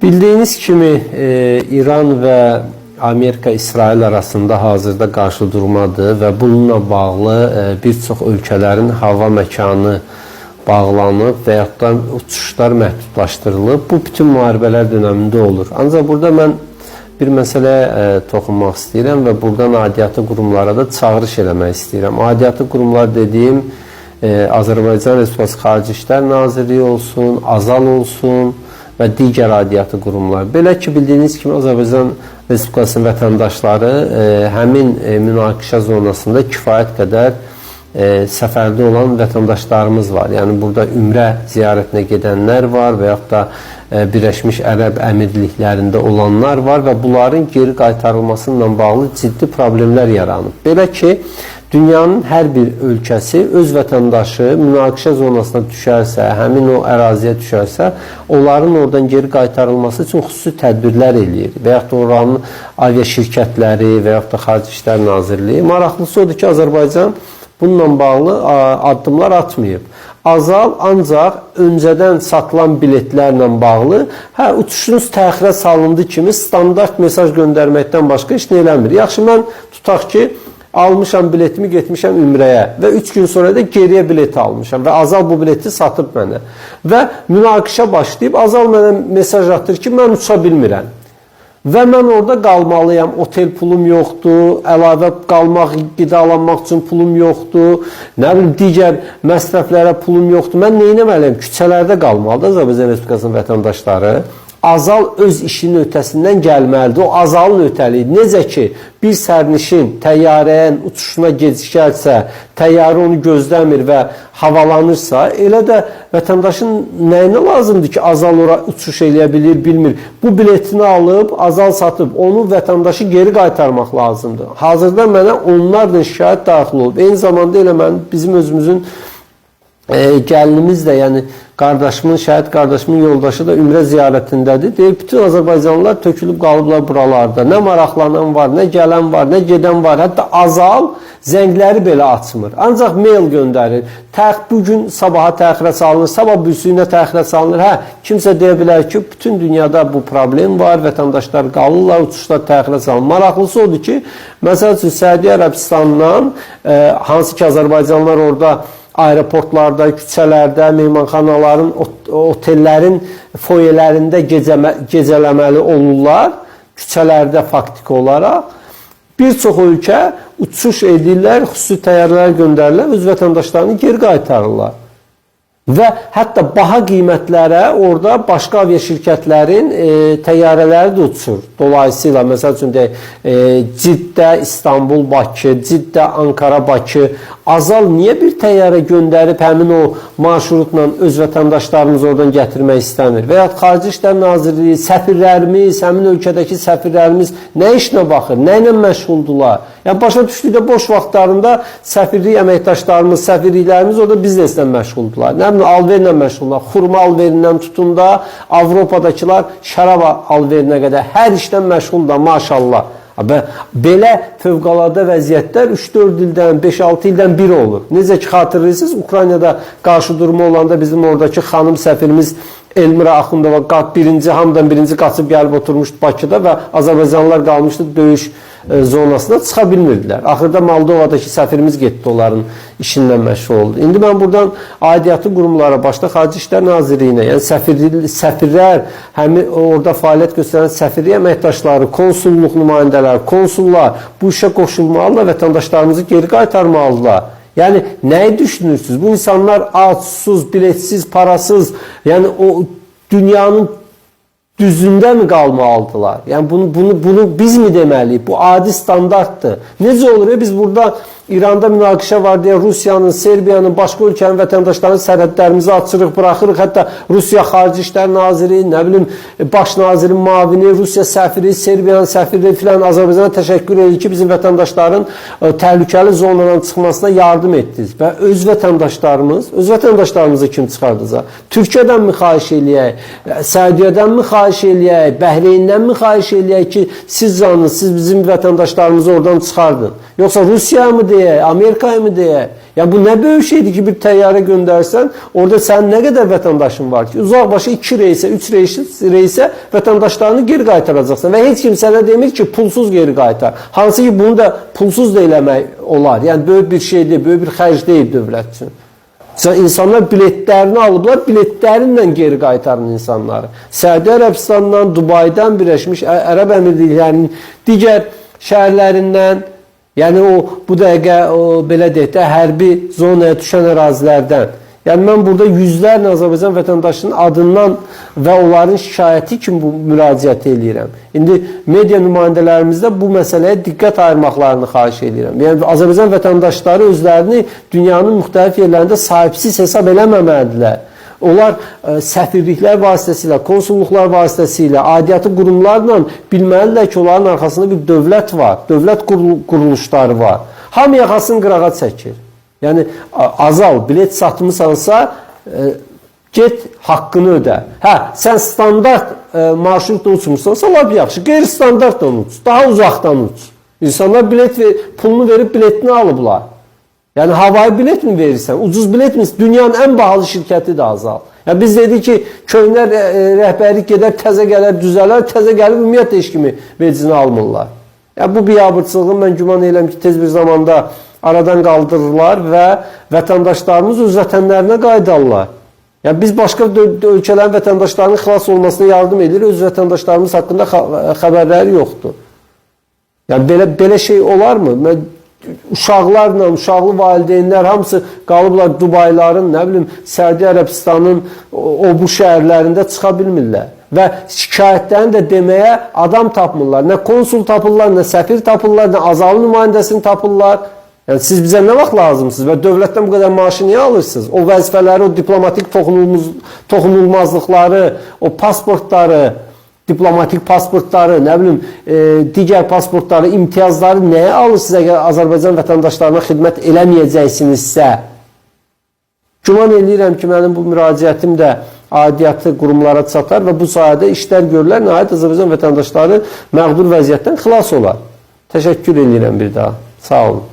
Bildiyiniz kimi İran və Amerika-İsrail arasında hazırda qarşıdurmadır və bununla bağlı bir çox ölkələrin hava məkanı bağlanıb və yaxud da uçuşlar məhdudlaşdırılıb. Bu bütün müharibələr dönəmində olur. Ancaq burada mən bir məsələyə toxunmaq istəyirəm və buradan aidiyyatı qurumlara da çağırış eləmək istəyirəm. Aidiyyatı qurumlar dediyim Azərbaycan Respublikası Xarici İşlər Nazirliyi olsun, Azal olsun və digər aidiyyatı qurumlar. Belə ki, bildiyiniz kimi Azərbaycan Respublikasının vətəndaşları həmin münaqişə zonasında kifayət qədər səfərdə olan vətəndaşlarımız var. Yəni burada ümrə ziyarətinə gedənlər var və yaxud da Birləşmiş Ərəb Əmirliklərində olanlar var və bunların geri qaytarılması ilə bağlı ciddi problemlər yaranıb. Belə ki, dünyanın hər bir ölkəsi öz vətəndaşı münaqişə zonasına düşərsə, həmin o əraziyə düşərsə, onların oradan geri qaytarılması üçün xüsusi tədbirlər eləyir. Və yaxud da oranın avia şirkətləri və yaxud da Xarici İşlər Nazirliyi. Maraqlısı odur ki, Azərbaycan bununla bağlı addımlar atmayıb. Azal ancaq öncədən satılan biletlərlə bağlı uçuşunuz təxirə salındı kimi standart mesaj göndərməkdən başqa iş eləmir. Yaxşı, mən tutaq ki, almışam biletimi, getmişəm ümrəyə və 3 gün sonra da geriyə bileti almışam və Azal bu bileti satıb mənə. Və münaqişə başlayıb, Azal mənə mesaj atır ki, mən uça bilmirəm. Və mən orada qalmalıyam, otel pulum yoxdur, əlavə qalmaq, qidalanmaq üçün pulum yoxdur, nə bilim, digər məsrəflərə pulum yoxdur. Mən nə etməliyəm? Küçələrdə qalmalıdır Azərbaycan Respublikasının vətəndaşları. Azal öz işinin ötəsindən gəlməlidir. O Azalın ötəliyi. Necə ki, bir sərnişin təyyarənin uçuşuna gecikərsə, təyyarə onu gözləmir və havalanırsa, elə də vətəndaşın nəyinə lazımdır ki, Azal ora uçuş eləyə bilir, bilmir. Bu biletini alıb, Azal satıb, onu vətəndaşı geri qaytarmaq lazımdır. Hazırda mənə onlarla şikayət daxil olub. Eyni zamanda elə bizim özümüzün gəlinimiz də, yəni qardaşımın, şəhid qardaşımın yoldaşı da ümrə ziyarətindədir. Deyir, bütün Azərbaycanlılar tökülüb qalıblar buralarda. Nə maraqlanan var, nə gələn var, nə gedən var. Hətta Azal zəngləri belə açmır. Ancaq mail göndərir. Bugün sabaha təxirə salınır, sabah büsüyünə təxirə salınır. Kimsə deyə bilər ki, bütün dünyada bu problem var, vətəndaşlar qalırlar, uçuşlar təxirə salınır. Maraqlısı odur ki, məsəl üçün Səudiyyə Ərəbistandan, hansı ki Azərbaycanlılar orada aeroportlarda, küçələrdə, mehmanxanaların, otellərin foyelərində gecələməli olurlar, küçələrdə faktiki olaraq. Bir çox ölkə uçuş edirlər, xüsusi təyyarələr göndərirlər, öz vətəndaşlarını geri qaytarırlar. Və hətta baha qiymətlərə orada başqa avia şirkətlərin təyyarələri də uçur. Dolayısıyla, məsəl üçün Ciddə, İstanbul, Bakı, Ciddə, Ankara, Bakı. Azal niyə bir təyyarə göndərib həmin o marşrutla öz vətəndaşlarımızı oradan gətirmək istəmir? Və ya Xarici İşlər Nazirliyi, səfirlərimiz, həmin ölkədəki səfirlərimiz nə işlə baxır, nə ilə məşğuldular? Yəni, başa düşdükdə boş vaxtlarında səfirlik əməkdaşlarımız, səfirliklərimiz orada bizneslə məşğuldular. Alverlə məşğullar, xurma alverindən tutun da Avropadakılar şərab alverinə qədər hər işdən məşğullar, maşallah. Belə fövqəladə vəziyyətlər 3-4 ildən, 5-6 ildən biri olur. Necə ki, xatırlayırsınız, Ukraynada qarşı durma olanda bizim oradakı xanım səfirimiz Elmira Axundova hamıdan birinci qaçıb gəlib oturmuşdu Bakıda və Azərbaycanlılar qalmışdı döyüş zonasında, çıxa bilmirdilər. Axırda Moldovadakı səfirimiz getdi, onların işinlə məşğul oldu. İndi mən buradan aidiyyatı qurumlara, başda Xarici İşlər Nazirliyinə, yəni səfirlər, həmin orada fəaliyyət göstərən səfirlik əməkdaşları, konsulluq nümayəndələri, konsullar bu işə qoşulmalılar, vətəndaşlarımızı geri qaytarmalılar. Yəni, nəyi düşünürsünüz? Bu insanlar atsız, biletsiz, parasız, yəni o dünyanın düzündə mi qalmalıdırlar? Yəni, bunu biz mi deməliyik? Bu adi standartdır. Necə olur? Biz burada İranda münaqişə var deyə Rusiyanın, Serbiyanın, başqa ölkənin vətəndaşlarının sərhədlərimizi açırıq, buraxırıq. Hətta Rusiya Xarici İşlər Naziri, nə bilim, baş nazirin mavini, Rusiya səfiri, Serbiyanın səfiri filan Azərbaycana təşəkkür edir ki, bizim vətəndaşların təhlükəli zonadan çıxmasına yardım etdiniz. Və öz vətəndaşlarımızı kim çıxardacaq? Türkiyədən mi xahiş eləyək? Səudiyyədən mi xahiş xahiş eləyək, Bəhreyindən mi xahiş eləyək ki, siz canınız, siz bizim vətəndaşlarımızı oradan çıxardın? Yoxsa Rusiyaya mı deyək, Amerikaya mı deyək? Ya bu nə böyük şeydir ki, bir təyyarə göndərsən, orada sənin nə qədər vətəndaşın var ki, uzaq başı 2 reysə, 3 reysə vətəndaşlarını geri qaytaracaqsan və heç kim sənə demir ki, pulsuz geri qaytar. Hansı ki, bunu da pulsuz da eləmək olar. Yəni, böyük bir şey deyil, böyük bir xərc deyil dövlət üçün. İnsanlar biletlərini alıblar, biletlərinlə geri qaytarın insanları. Səudi Ərəbistandan, Dubaydan, Birləşmiş Ərəb Əmirliklərinin digər şəhərlərindən, yəni bu dəqiqə belə deyək də, hərbi zonaya düşən ərazilərdən. Yəni mən burada yüzlərlə Azərbaycan vətəndaşının adından və onların şikayəti kimi bu müraciət edirəm. İndi media nümayəndələrimizdə bu məsələyə diqqət ayırmaqlarını xahiş edirəm. Yəni Azərbaycan vətəndaşları özlərini dünyanın müxtəlif yerlərində sahibsiz hesab eləməməlidirlər. Onlar səfirliklər vasitəsilə, konsulluqlar vasitəsilə, aidiyyatı qurumlarla bilməlidirlər ki, onların arxasında bir dövlət var, dövlət quruluşları var. Hamı yaxasını qırağa çəkir. Yəni, azal, bilet satmısansa, get, haqqını ödə. Hə, sən standart marşrutda uçmuşsansa, lap yaxşı, qeyri-standartdan uç, daha uzaqdan uç. İnsanlar bilet pulunu verib biletini alıblar. Yəni, havayı bilet mi verirsən, ucuz bilet mi? Dünyanın ən bahalı şirkəti də azal. Yəni, biz dedik ki, köhnə rəhbərlik gedər, təzə gələr, düzələr, təzə gəlib, ümumiyyətlə heç kimi vecini almırlar. Yəni, bu biabırçılığın mən güman edirəm ki, tez bir zamanda aradan qaldırırlar və vətəndaşlarımız öz vətənlərinə qayıdarlar. Yəni, biz başqa ölkələrin vətəndaşlarının xilas olmasına yardım edirik, öz vətəndaşlarımız haqqında xəbərləri yoxdur. Yəni, belə şey olarmı? Uşaqlarla, uşaqlı valideynlər hamısı qalıblar Dubayların, nə bilim, Səudi Ərəbistanın o bu şəhərlərində çıxa bilmirlər. Və şikayətlərini də deməyə adam tapmırlar. Nə konsul tapırlar, nə səfir tapırlar, nə azalı nümayəndəsini tapırlar. Yəni, siz bizə nə vaxt lazımsınız və dövlətdən bu qədər maaşı niyə alırsınız? O vəzifələri, o diplomatik toxunulmazlıqları, o pasportları, diplomatik pasportları, nə bilim, digər pasportları, imtiyazları nəyə alırsınız əgər Azərbaycan vətəndaşlarına xidmət eləməyəcəksinizsə? Güman edirəm ki, mənim bu müraciətim də aidiyyatı qurumlara çatar və bu sayədə işlər görürlər, nəhayət Azərbaycan vətəndaşları məğdur vəziyyətdən xilas olar. Təşəkkür edirəm bir daha. Sağ olun.